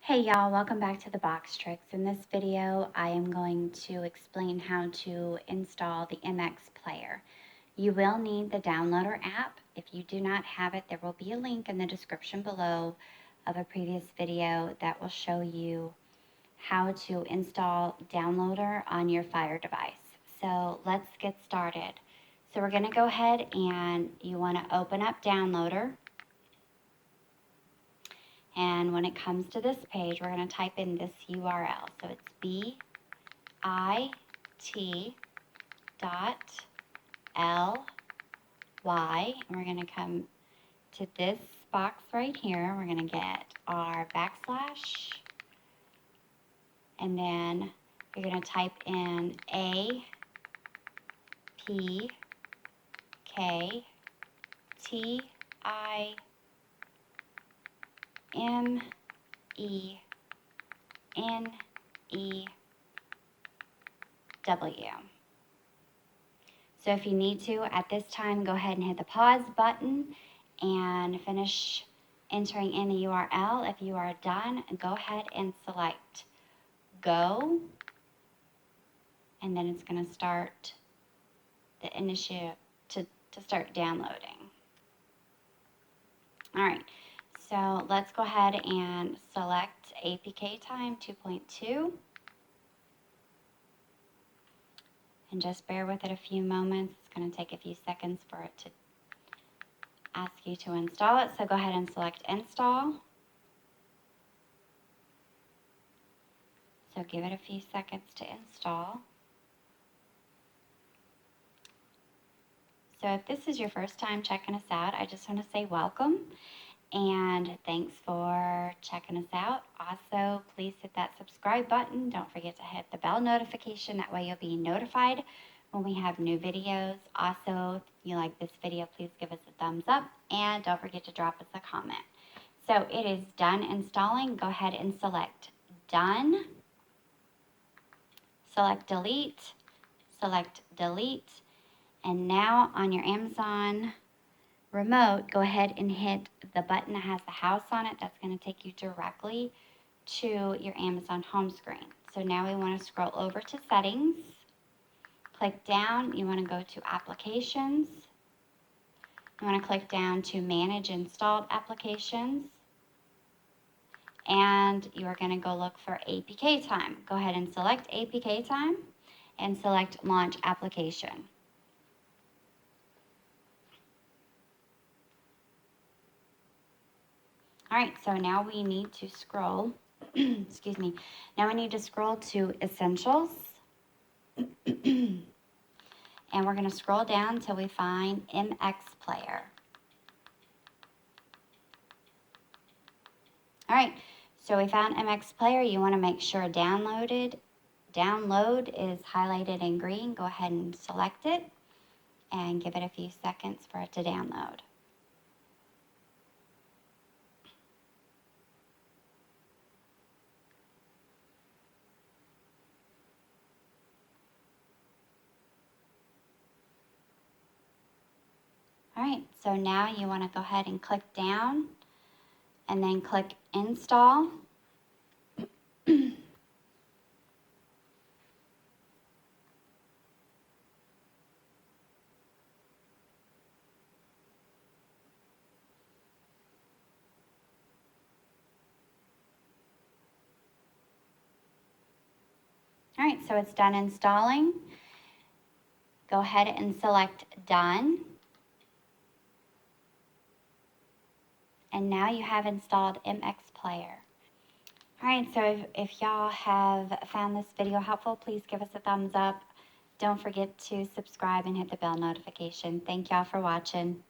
Hey y'all, welcome back to the Box Tricks. In this video, I am going to explain how to install the MX player. You will need the downloader app. If you do not have it, there will be a link in the description below of a previous video that will show you how to install downloader on your Fire device. So let's get started. So we're going to go ahead and you want to open up downloader. And when it comes to this page, we're going to type in this URL. So it's bit.ly, and we're going to come to this box right here. We're going to get our backslash, and then you're going to type in APKTIMENEW. So if you need to, at this time, go ahead and hit the pause button and finish entering in the URL. If you are done, go ahead and select go, and then it's going to start the initiative to start downloading. All right, so let's go ahead and select APK time 2.2. And just bear with it a few moments. It's going to take a few seconds for it to ask you to install it. So go ahead and select install. So give it a few seconds to install. So if this is your first time checking us out, I just want to say welcome and thanks for checking us out. Also, please hit that subscribe button. Don't forget to hit the bell notification. That way you'll be notified when we have new videos. Also, if you like this video, please give us a thumbs up and don't forget to drop us a comment. So it is done installing. Go ahead and select done. Select delete. Select delete. And now on your Amazon remote, go ahead and hit the button that has the house on it. That's going to take you directly to your Amazon home screen. So now we want to scroll over to settings. Click down. You want to go to applications. You want to click down to manage installed applications. And you are going to go look for APK time. Go ahead and select APK time and select launch application. All right, so now we need to scroll, excuse me, now we need to scroll to Essentials. And we're going to scroll down until we find MX Player. All right, so we found MX Player. You want to make sure download is highlighted in green. Go ahead and select it and give it a few seconds for it to download. All right, so now you want to go ahead and click down and then click install. All right, so it's done installing. Go ahead and select done. And now you have installed MX Player. All right, so if y'all have found this video helpful, please give us a thumbs up. Don't forget to subscribe and hit the bell notification. Thank y'all for watching.